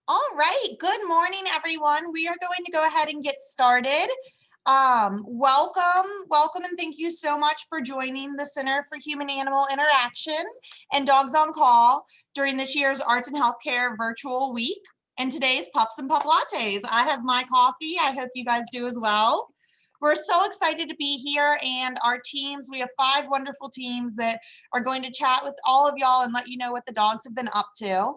All right. Good morning, everyone. We are going to go ahead and get started. Welcome, and thank you so much for joining the Center for Human Animal Interaction and Dogs on Call during this year's Arts and Healthcare Virtual Week and today's Pups and Puplattes. I have my coffee. I hope you guys do as well. We're so excited to be here, and our teams, we have 5 wonderful teams that are going to chat with all of y'all and let you know what the dogs have been up to.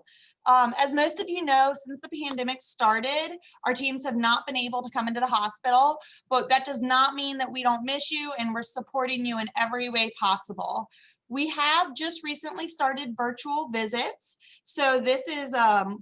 As most of you know, since the pandemic started, our teams have not been able to come into the hospital, but that does not mean that we don't miss you, and we're supporting you in every way possible. We have just recently started virtual visits. So this is,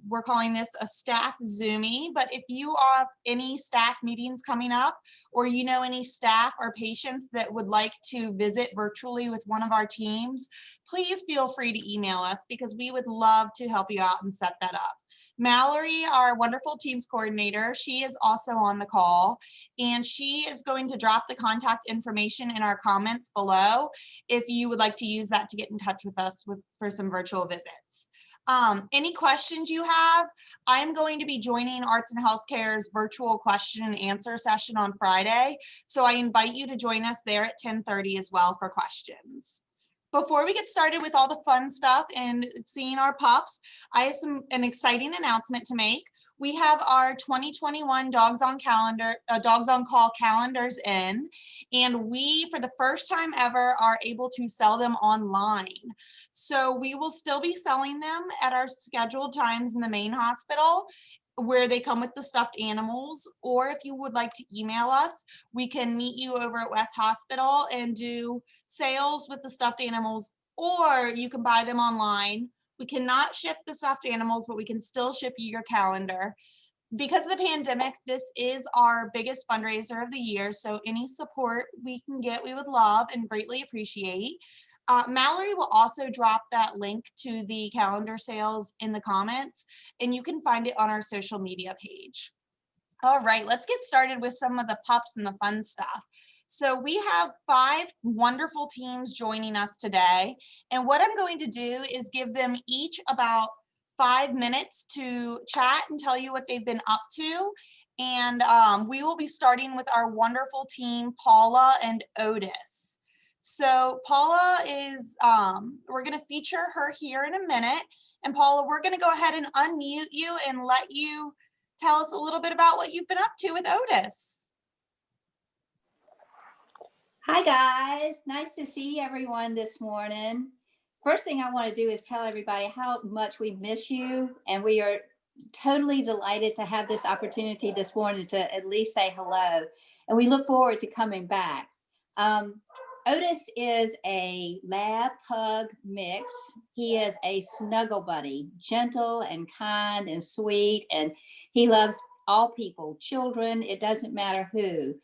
we're calling this a staff Zoomie, but if you have any staff meetings coming up, or you know any staff or patients that would like to visit virtually with one of our teams, please feel free to email us because we would love to help you out and set that up. Mallory, our wonderful teams coordinator, she is also on the call, and she is going to drop the contact information in our comments below if you would like to use that to get in touch with us for some virtual visits. Any questions you have, I'm going to be joining Arts and Healthcare's virtual question and answer session on Friday. So I invite you to join us there at 10:30 as well for questions. Before we get started with all the fun stuff and seeing our pups, I have an exciting announcement to make. We have our 2021 Dogs on Call calendars in, and we, for the first time ever, are able to sell them online. So we will still be selling them at our scheduled times in the main hospital, where they come with the stuffed animals, or if you would like to email us, we can meet you over at West Hospital and do sales with the stuffed animals, or you can buy them online. We cannot ship the stuffed animals, but we can still ship you your calendar. Because of the pandemic, this is our biggest fundraiser of the year, so any support we can get, we would love and greatly appreciate. Mallory will also drop that link to the calendar sales in the comments, and you can find it on our social media page. All right, let's get started with some of the pups and the fun stuff. So we have 5 wonderful teams joining us today, and what I'm going to do is give them each about 5 minutes to chat and tell you what they've been up to. And we will be starting with our wonderful team, Paula and Otis. So Paula is, we're going to feature her here in a minute. And Paula, we're going to go ahead and unmute you and let you tell us a little bit about what you've been up to with Otis. Hi guys, nice to see everyone this morning. First thing I want to do is tell everybody how much we miss you, and we are totally delighted to have this opportunity this morning to at least say hello, and we look forward to coming back. Otis is a lab pug mix. He is a snuggle buddy, gentle and kind and sweet, and he loves all people, children, it doesn't matter who.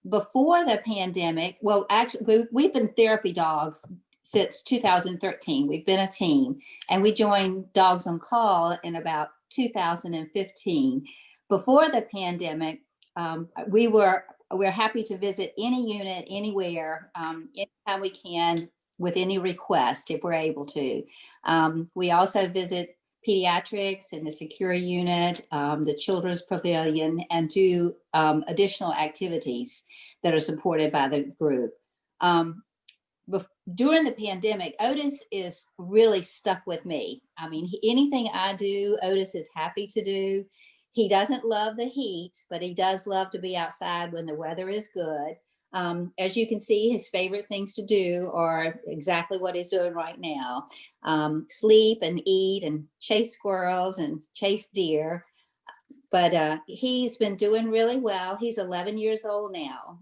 Before the pandemic, well, actually, we've been therapy dogs since 2013. We've been a team, and we joined Dogs on Call in about 2015. Before the pandemic, we're happy to visit any unit anywhere, anytime we can, with any request if we're able to. We also visit pediatrics and the secure unit, the children's pavilion, and do additional activities that are supported by the group. During the pandemic, Otis is really stuck with me. I mean, anything I do, Otis is happy to do. He doesn't love the heat, but he does love to be outside when the weather is good. As you can see, his favorite things to do are exactly what he's doing right now. Sleep and eat and chase squirrels and chase deer. But he's been doing really well. He's 11 years old now,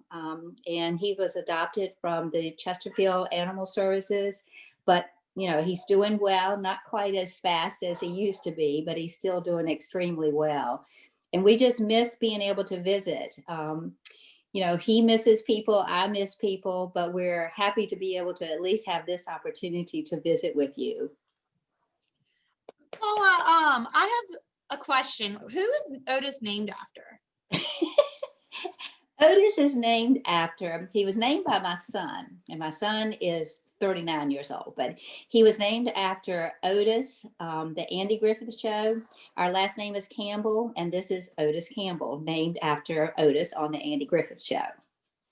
and he was adopted from the Chesterfield Animal Services. But, you know, he's doing well, not quite as fast as he used to be, but he's still doing extremely well. And we just miss being able to visit. You know, he misses people, I miss people, but we're happy to be able to at least have this opportunity to visit with you. Paula, I have a question. Who is Otis named after? Otis is named after, he was named by my son, and my son is 39 years old, but he was named after Otis, the Andy Griffith Show. Our last name is Campbell, and this is Otis Campbell, named after Otis on the Andy Griffith Show.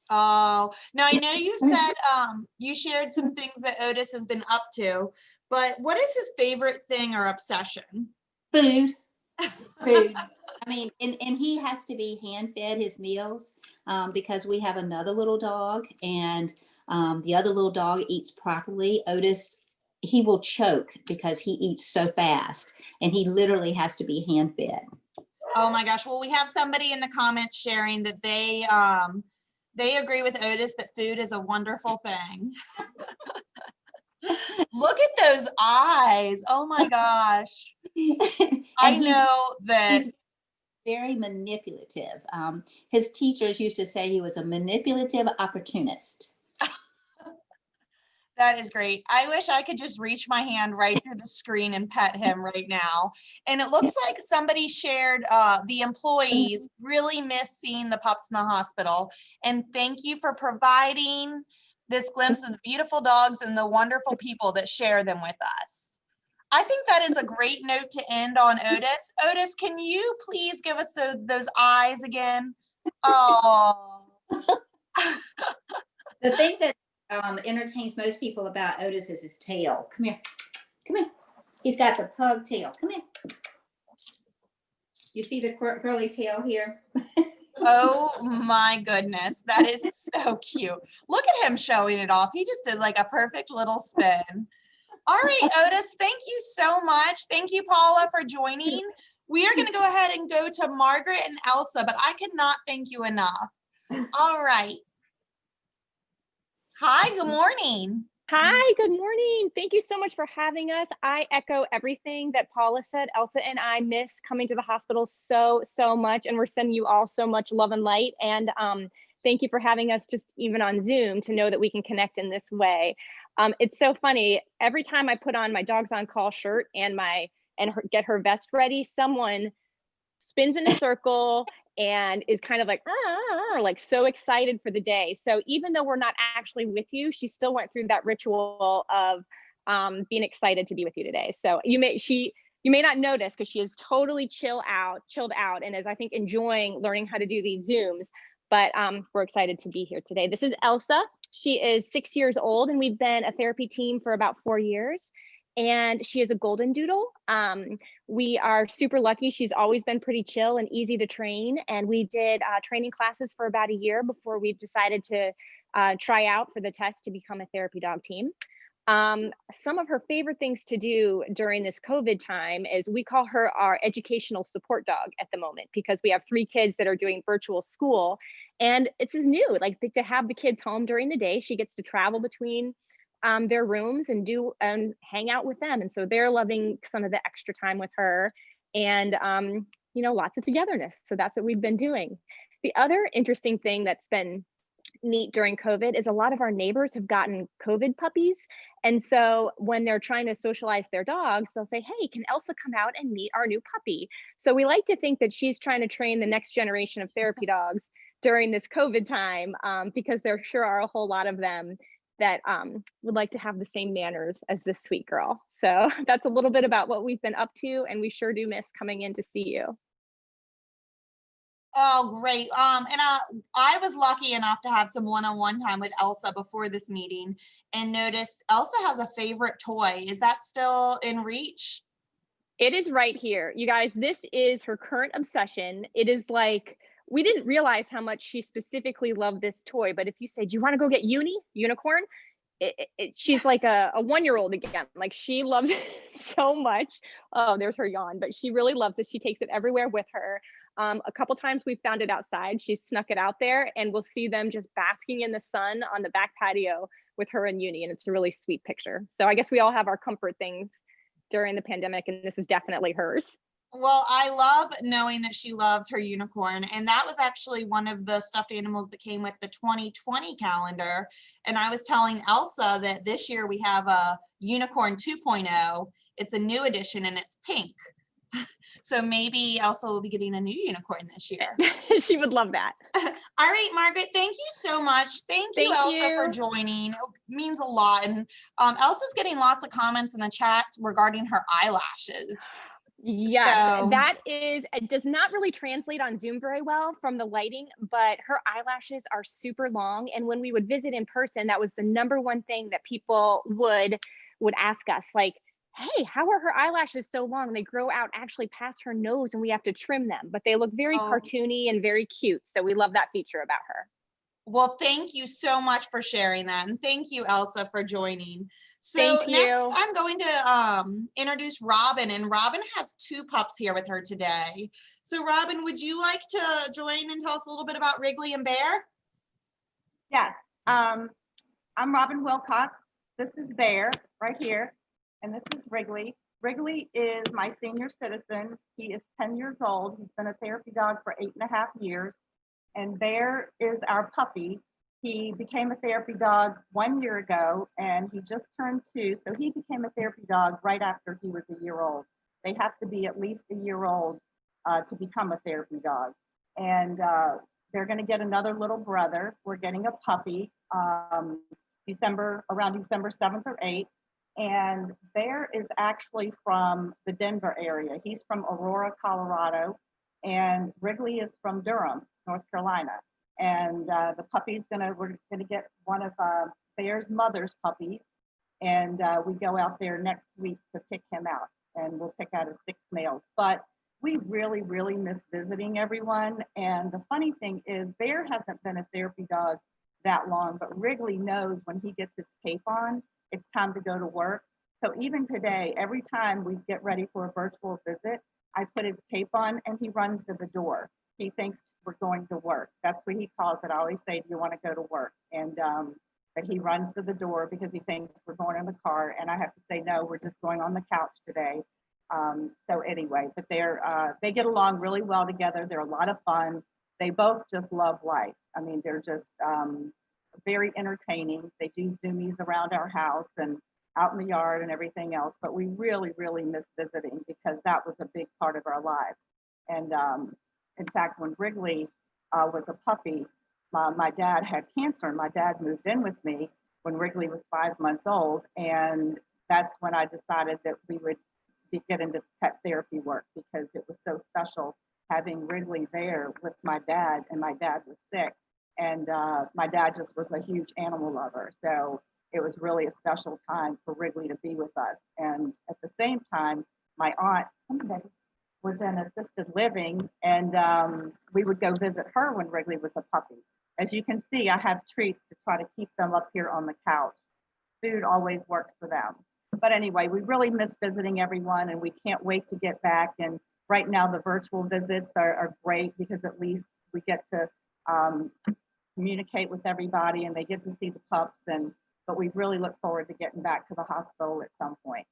Oh, now I know you said you shared some things that Otis has been up to, but what is his favorite thing or obsession? Food. Food. I mean, and he has to be hand fed his meals because we have another little dog, and the other little dog eats properly. Otis, he will choke because he eats so fast, and he literally has to be hand fed. Oh my gosh. Well, we have somebody in the comments sharing that they agree with Otis that food is a wonderful thing. Look at those eyes. Oh my gosh. I know that he's very manipulative. His teachers used to say he was a manipulative opportunist. that is great. I wish I could just reach my hand right through the screen and pet him right now. And it looks like somebody shared the employees really miss seeing the pups in the hospital. And thank you for providing this glimpse of the beautiful dogs and the wonderful people that share them with us. I think that is a great note to end on, Otis. Otis, can you please give us those eyes again? Oh. The thing that entertains most people about Otis is his tail. Come here. Come here. He's got the pug tail. Come here. You see the curly tail here? Oh my goodness, that is so cute. Look at him showing it off. He just did like a perfect little spin. All right, Otis, thank you so much. Thank you, Paula, for joining. We are going to go ahead and go to Margaret and Elsa, but I could not thank you enough. All right. Hi, good morning. Hi, good morning. Thank you so much for having us. I echo everything that Paula said. Elsa and I miss coming to the hospital so much, and we're sending you all so much love and light. And thank you for having us just even on Zoom to know that we can connect in this way. It's so funny. Every time I put on my Dogs on Call shirt and get her vest ready, someone spins in a circle and is kind of like so excited for the day. So even though we're not actually with you, she still went through that ritual of being excited to be with you today. So you may not notice because she is totally chilled out, and is, I think, enjoying learning how to do these Zooms. But we're excited to be here today. This is Elsa. She is 6 years old, and we've been a therapy team for about 4 years. And she is a golden doodle. We are super lucky. She's always been pretty chill and easy to train. And we did training classes for about a year before we decided to try out for the test to become a therapy dog team. Some of her favorite things to do during this COVID time is we call her our educational support dog at the moment, because we have 3 kids that are doing virtual school. And it's new, like to have the kids home during the day. She gets to travel between their rooms and hang out with them. And so they're loving some of the extra time with her, and lots of togetherness. So that's what we've been doing. The other interesting thing that's been neat during COVID is a lot of our neighbors have gotten COVID puppies. And so when they're trying to socialize their dogs, they'll say, hey, can Elsa come out and meet our new puppy? So we like to think that she's trying to train the next generation of therapy dogs during this COVID time, because there sure are a whole lot of them that would like to have the same manners as this sweet girl. So that's a little bit about what we've been up to, and we sure do miss coming in to see you. Oh, great. And I was lucky enough to have some one-on-one time with Elsa before this meeting, and noticed Elsa has a favorite toy. Is that still in reach? It is right here. You guys, this is her current obsession. It is like, we didn't realize how much she specifically loved this toy, but if you say, do you want to go get unicorn? She's like a 1-year-old again. Like, she loves it so much. Oh, there's her yawn, but she really loves it. She takes it everywhere with her. A couple times we've found it outside. She's snuck it out there, and we'll see them just basking in the sun on the back patio with her and Uni, and it's a really sweet picture. So I guess we all have our comfort things during the pandemic, and this is definitely hers. Well, I love knowing that she loves her unicorn. And that was actually one of the stuffed animals that came with the 2020 calendar. And I was telling Elsa that this year we have a unicorn 2.0. It's a new edition, and it's pink. So maybe Elsa will be getting a new unicorn this year. She would love that. All right, Margaret, thank you so much. Thank you, Thank Elsa, for you. joining. It means a lot. And Elsa's getting lots of comments in the chat regarding her eyelashes. Yes, So- that is, it does not really translate on Zoom very well from the lighting, but her eyelashes are super long. And when we would visit in person, that was the number one thing that people would ask us, like, hey, how are her eyelashes so long? They grow out actually past her nose and we have to trim them, but they look very cartoony and very cute. So we love that feature about her. Well, thank you so much for sharing that. And thank you, Elsa, for joining. So Thank next you. I'm going to introduce Robin, and Robin has two pups here with her today. So Robin, would you like to join and tell us a little bit about Wrigley and Bear? Yes, I'm Robin Wilcox. This is Bear right here, and this is Wrigley. Wrigley is my senior citizen. He is 10 years old. He's been a therapy dog for 8.5 years. And Bear is our puppy. He became a therapy dog 1 year ago, and he just turned 2. So he became a therapy dog right after he was a year old. They have to be at least a year old to become a therapy dog. And they're going to get another little brother. We're getting a puppy around December 7th or 8th. And Bear is actually from the Denver area. He's from Aurora, Colorado, and Wrigley is from Durham, North Carolina. And the puppy's we're gonna get one of Bear's mother's puppies, and we go out there next week to pick him out, and we'll pick out his 6 males. But we really, really miss visiting everyone. And the funny thing is, Bear hasn't been a therapy dog that long, but Wrigley knows when he gets his cape on, it's time to go to work. So even today, every time we get ready for a virtual visit, I put his cape on and he runs to the door. He thinks we're going to work. That's what he calls it. I always say, do you want to go to work? And but he runs to the door because he thinks we're going in the car. And I have to say, no, we're just going on the couch today. So anyway, but they get along really well together. They're a lot of fun. They both just love life. I mean, they're just very entertaining. They do Zoomies around our house and out in the yard and everything else. But we really, really miss visiting because that was a big part of our lives. And in fact, when Wrigley was a puppy, my dad had cancer, and my dad moved in with me when Wrigley was 5 months old. And that's when I decided that we would get into pet therapy work, because it was so special having Wrigley there with my dad, and my dad was sick. And my dad just was a huge animal lover. So it was really a special time for Wrigley to be with us. And at the same time, my aunt was in assisted living, and we would go visit her when Wrigley was a puppy. As you can see, I have treats to try to keep them up here on the couch. Food always works for them. But anyway, we really miss visiting everyone, and we can't wait to get back. And right now, the virtual visits are great, because at least we get to communicate with everybody, and they get to see the pups. But we really look forward to getting back to the hospital at some point.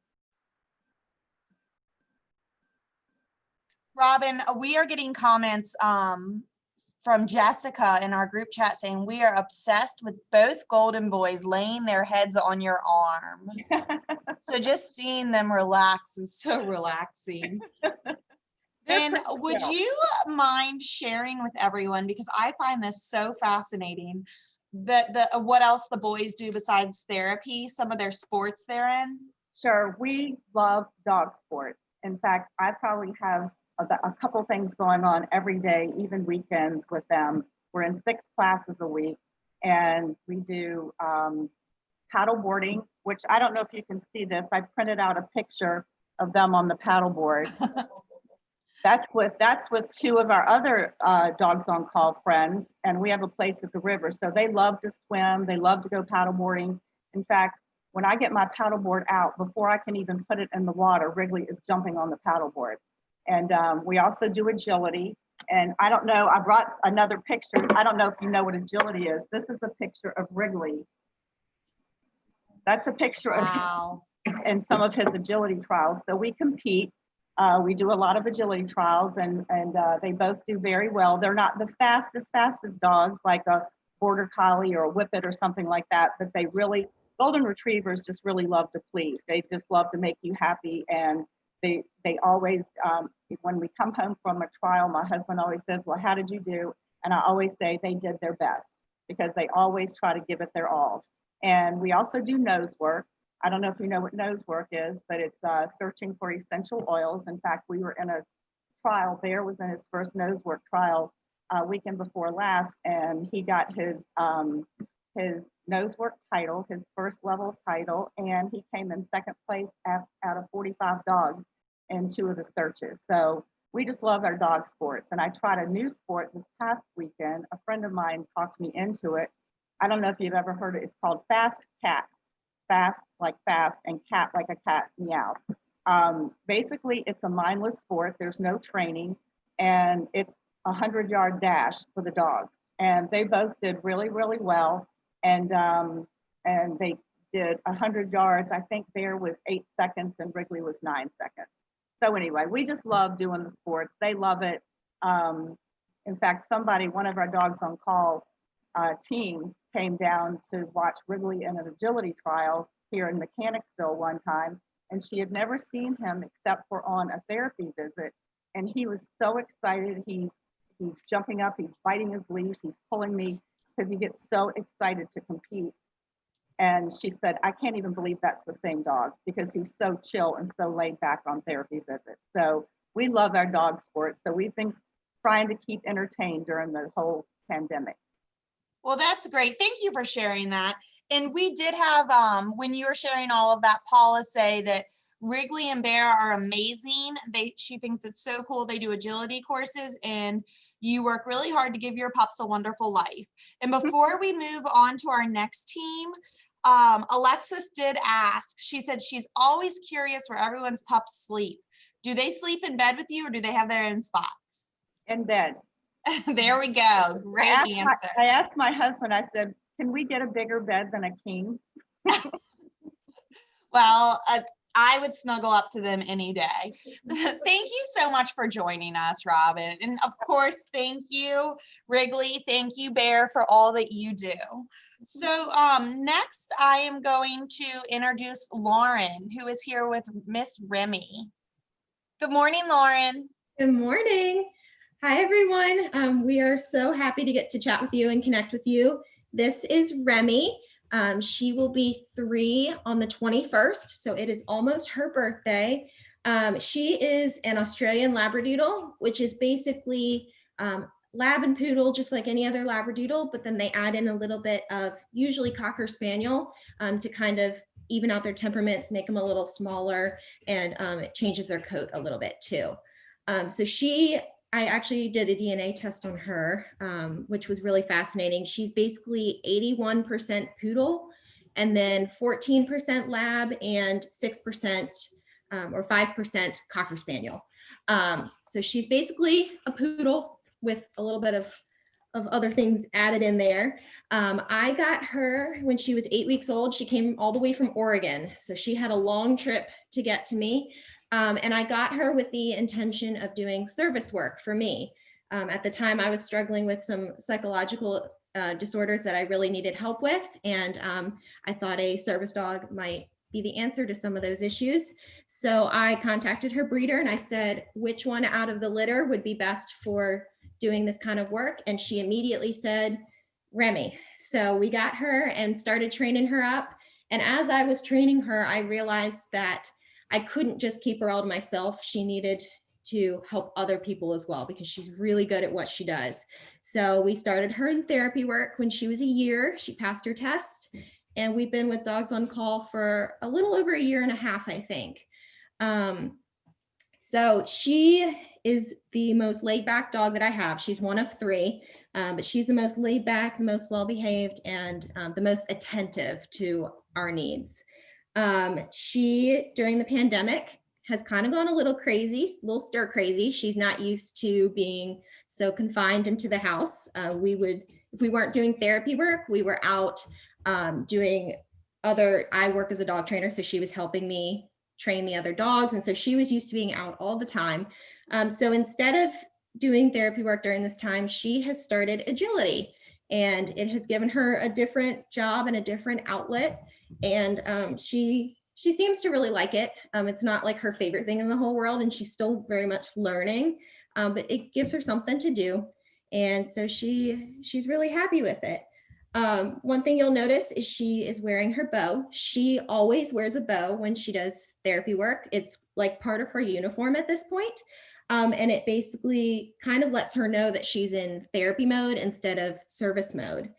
Robin, we are getting comments from Jessica in our group chat saying we are obsessed with both golden boys laying their heads on your arm. So just seeing them relax is so relaxing. And would you mind sharing with everyone, because I find this so fascinating, that what else the boys do besides therapy, some of their sports they're in? Sure, we love dog sports. In fact, I probably have a couple things going on every day, even weekends with them. We're in 6 classes a week, and we do paddle boarding, which I don't know if you can see this. I printed out a picture of them on the paddle board. That's with 2 of our other Dogs on Call friends, and we have a place at the river. So they love to swim. They love to go paddle boarding. In fact, when I get my paddle board out, before I can even put it in the water, Wrigley is jumping on the paddle board. And we also do agility. And I don't know, I brought another picture. I don't know if you know what agility is. This is a picture of Wrigley. That's a picture of him in some of his agility trials. So we compete. We do a lot of agility trials, and they both do very well. They're not the fastest dogs like a border collie or a whippet or something like that, but golden retrievers just really love to please. They just love to make you happy, and they always, when we come home from a trial, my husband always says, well, how did you do? And I always say they did their best, because they always try to give it their all. And we also do nose work. I don't know if you know what nose work is, but it's searching for essential oils. In fact, we were in a trial. Bear was in his first nose work trial weekend before last, and he got his nose work title, his first level title, and he came in second place out of 45 dogs in 2 of the searches. So we just love our dog sports. And I tried a new sport this past weekend. A friend of mine talked me into it. I don't know if you've ever heard it. It's called Fast Cat. Fast like fast, and cat like a cat, meow. Basically, it's a mindless sport. There's no training, and it's a 100-yard dash for the dogs. And they both did really, really well. And they did 100 yards. I think Bear was 8 seconds and Wrigley was 9 seconds. So anyway, we just love doing the sports. They love it. In fact, one of our dogs on call teams came down to watch Wrigley in an agility trial here in Mechanicsville one time, and she had never seen him except for on a therapy visit. And he was so excited. He's jumping up, he's biting his leash, he's pulling me, because he gets so excited to compete. And she said, I can't even believe that's the same dog, because he's so chill and so laid back on therapy visits. So we love our dog sports. So we've been trying to keep entertained during the whole pandemic. Well, that's great. Thank you for sharing that. And we did have, when you were sharing all of that, Paula say that Wrigley and Bear are amazing. She thinks it's so cool. They do agility courses, and you work really hard to give your pups a wonderful life. And before we move on to our next team, Alexis did ask, she said she's always curious where everyone's pups sleep. Do they sleep in bed with you, or do they have their own spots? In bed. There we go. Great answer. I asked my husband, I said, can we get a bigger bed than a king? Well, I would snuggle up to them any day. Thank you so much for joining us, Robin. And of course, thank you, Wrigley. Thank you, Bear, for all that you do. So next, I am going to introduce Lauren, who is here with Miss Remy. Good morning, Lauren. Good morning. Hi, everyone. We are so happy to get to chat with you and connect with you. This is Remy. She will be 3 on the 21st, so it is almost her birthday. She is an Australian Labradoodle, which is basically lab and poodle, just like any other Labradoodle, but then they add in a little bit of usually Cocker Spaniel to kind of even out their temperaments, make them a little smaller, and it changes their coat a little bit too. I actually did a DNA test on her, which was really fascinating. She's basically 81% poodle, and then 14% lab, and 6% or 5% Cocker Spaniel. So she's basically a poodle with a little bit of other things added in there. I got her when she was 8 weeks old. She came all the way from Oregon. So she had a long trip to get to me. And I got her with the intention of doing service work for me. At the time, I was struggling with some psychological disorders that I really needed help with. And I thought a service dog might be the answer to some of those issues. So I contacted her breeder and I said, which one out of the litter would be best for doing this kind of work? And she immediately said, Remy. So we got her and started training her up. And as I was training her, I realized that I couldn't just keep her all to myself. She needed to help other people as well, because she's really good at what she does. So we started her in therapy work when she was a year. She passed her test, and we've been with Dogs on Call for a little over 1.5 years, I think. So she is the most laid back dog that I have. She's one of 3, but she's the most laid back, the most well-behaved, and the most attentive to our needs. She, during the pandemic, has kind of gone a little crazy, a little stir crazy. She's not used to being so confined into the house. If we weren't doing therapy work, we were out doing I work as a dog trainer, so she was helping me train the other dogs. And so she was used to being out all the time. So instead of doing therapy work during this time, she has started agility, and it has given her a different job and a different outlet. And she she seems to really like it. It's not like her favorite thing in the whole world, and she's still very much learning, but it gives her something to do. And so she's really happy with it. One thing you'll notice is she is wearing her bow. She always wears a bow when she does therapy work. It's like part of her uniform at this point. And it basically kind of lets her know that she's in therapy mode instead of service mode.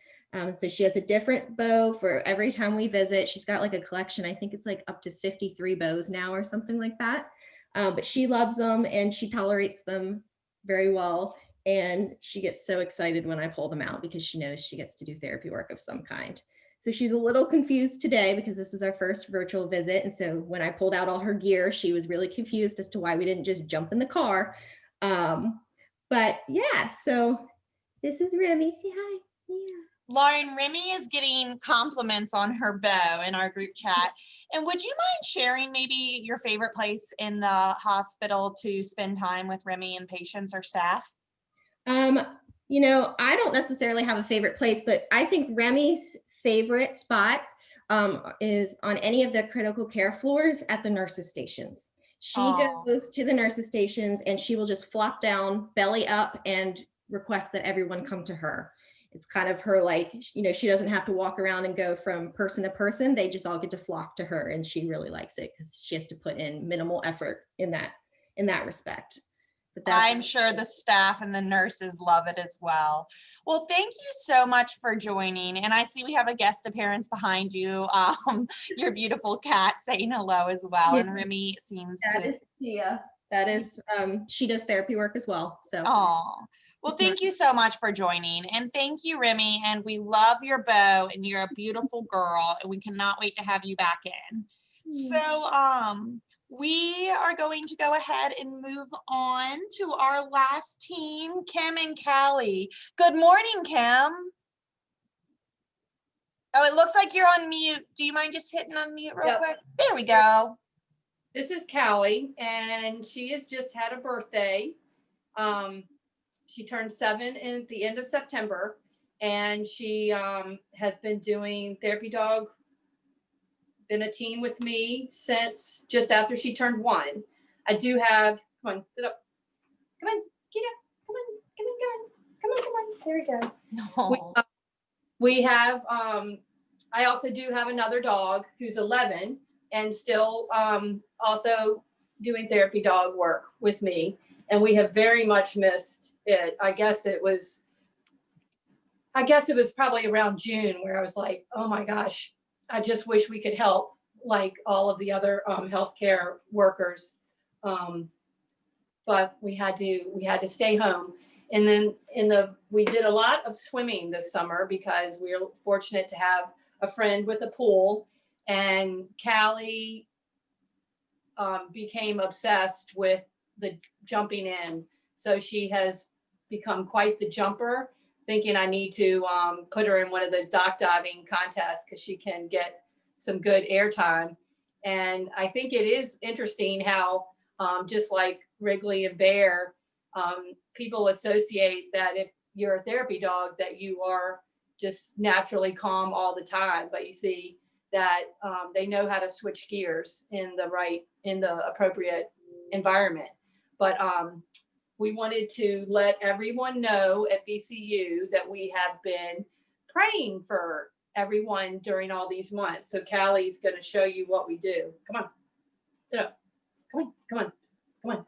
So she has a different bow for every time we visit. She's got like a collection. I think it's like up to 53 bows now or something like that. But she loves them and she tolerates them very well. And she gets so excited when I pull them out because she knows she gets to do therapy work of some kind. So she's a little confused today because this is our first virtual visit. And so when I pulled out all her gear, she was really confused as to why we didn't just jump in the car. But yeah, so this is Remy. Say hi. Yeah. Lauren, Remy is getting compliments on her bow in our group chat. And would you mind sharing maybe your favorite place in the hospital to spend time with Remy and patients or staff? You know, I don't necessarily have a favorite place, but I think Remy's favorite spots is on any of the critical care floors at the nurses' stations. She goes to the nurses' stations and she will just flop down, belly up, and request that everyone come to her. It's kind of her, like, you know, she doesn't have to walk around and go from person to person. They just all get to flock to her, and she really likes it because she has to put in minimal effort in that respect. I'm sure the staff and the nurses love it as well. Well, thank you so much for joining. And I see we have a guest appearance behind you. Your beautiful cat saying hello as well. Yeah. And Remy seems that is she does therapy work as well. So well, thank you so much for joining. And thank you, Remy. And we love your bow and you're a beautiful girl. And we cannot wait to have you back in. So we are going to go ahead and move on to our last team, Kim and Callie. Good morning, Kim. Oh, it looks like you're on mute. Do you mind just hitting unmute real quick? There we go. This is Callie, and she has just had a birthday. She turned 7 at the end of September, and she has been doing therapy dog, been a team with me since just after she turned 1. I do have, come on, sit up. Come on, get up. Come on, come on, come on. Come on, come on. There we go. We have, I also do have another dog who's 11 and still also doing therapy dog work with me. And we have very much missed it. I guess it was probably around June where I was like, oh my gosh, I just wish we could help like all of the other healthcare workers. But we had to stay home. And then we did a lot of swimming this summer because we were fortunate to have a friend with a pool, and Callie became obsessed with the jumping in. So she has become quite the jumper, thinking I need to put her in one of the dock diving contests because she can get some good airtime. And I think it is interesting how just like Wrigley and Bear, people associate that if you're a therapy dog that you are just naturally calm all the time, but you see that they know how to switch gears in the appropriate environment. But we wanted to let everyone know at VCU that we have been praying for everyone during all these months. So Callie's going to show you what we do. Come on, sit up. Come on, come on, come on.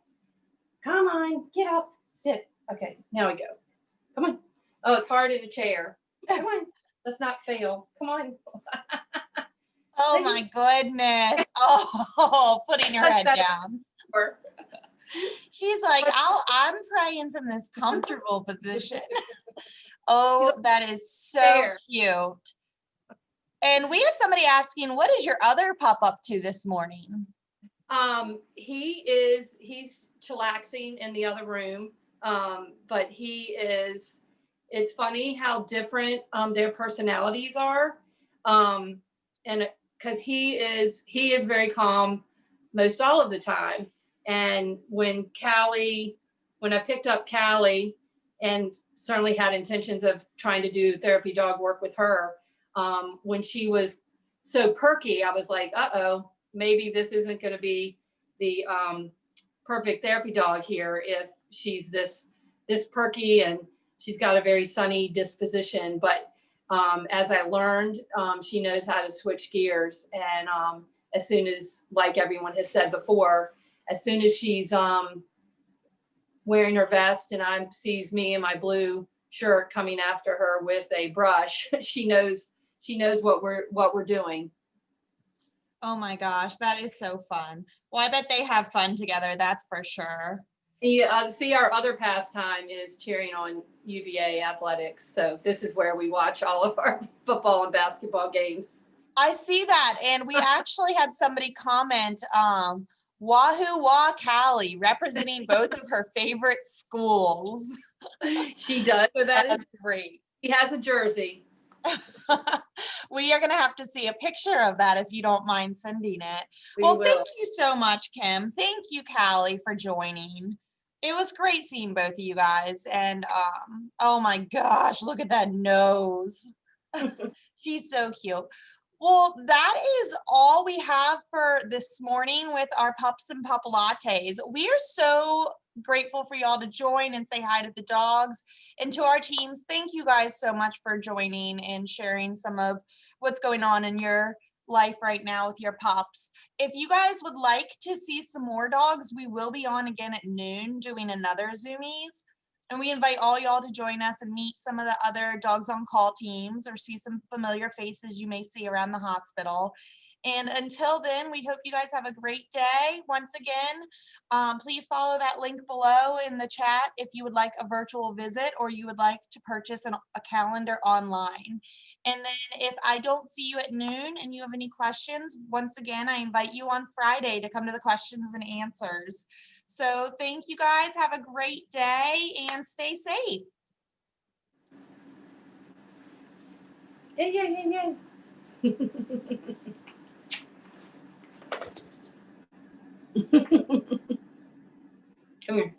Come on, get up, sit. Okay, now we go. Come on. Oh, it's hard in a chair. Come on, let's not fail. Come on. Oh my goodness. Oh, putting her head down. She's like, I'm praying from this comfortable position. Oh, that is so cute. And we have somebody asking, what is your other pup up to this morning? He's chillaxing in the other room. But it's funny how different their personalities are. And because he is very calm most all of the time. And when I picked up Callie and certainly had intentions of trying to do therapy dog work with her, when she was so perky, I was like, uh-oh, maybe this isn't going to be the perfect therapy dog here if she's this perky and she's got a very sunny disposition. But as I learned, she knows how to switch gears. And as soon as, like everyone has said before, as soon as she's wearing her vest and sees me in my blue shirt coming after her with a brush, she knows what we're doing. Oh my gosh, that is so fun. Well, I bet they have fun together, that's for sure. See, our other pastime is cheering on UVA athletics. So this is where we watch all of our football and basketball games. I see that. And we actually had somebody comment, Wahoo Wah Cali, representing both of her favorite schools. She does. So that is great. She has a jersey. We are going to have to see a picture of that if you don't mind sending it. We Well, will. thank you so much, Kim. Thank you, Callie, for joining. It was great seeing both of you guys. And oh my gosh, look at that nose. She's so cute. Well, that is all we have for this morning with our Pups and Puplattes. We are so grateful for y'all to join and say hi to the dogs. And to our teams, thank you guys so much for joining and sharing some of what's going on in your life right now with your pups. If you guys would like to see some more dogs, we will be on again at noon doing another Zoomies. And we invite all y'all to join us and meet some of the other Dogs on Call teams or see some familiar faces you may see around the hospital. And until then, we hope you guys have a great day. Once again, please follow that link below in the chat if you would like a virtual visit or you would like to purchase a calendar online. And then if I don't see you at noon and you have any questions, once again, I invite you on Friday to come to the questions and answers. So thank you guys. Have a great day and stay safe. Yay, yay, yay, yay. Come here.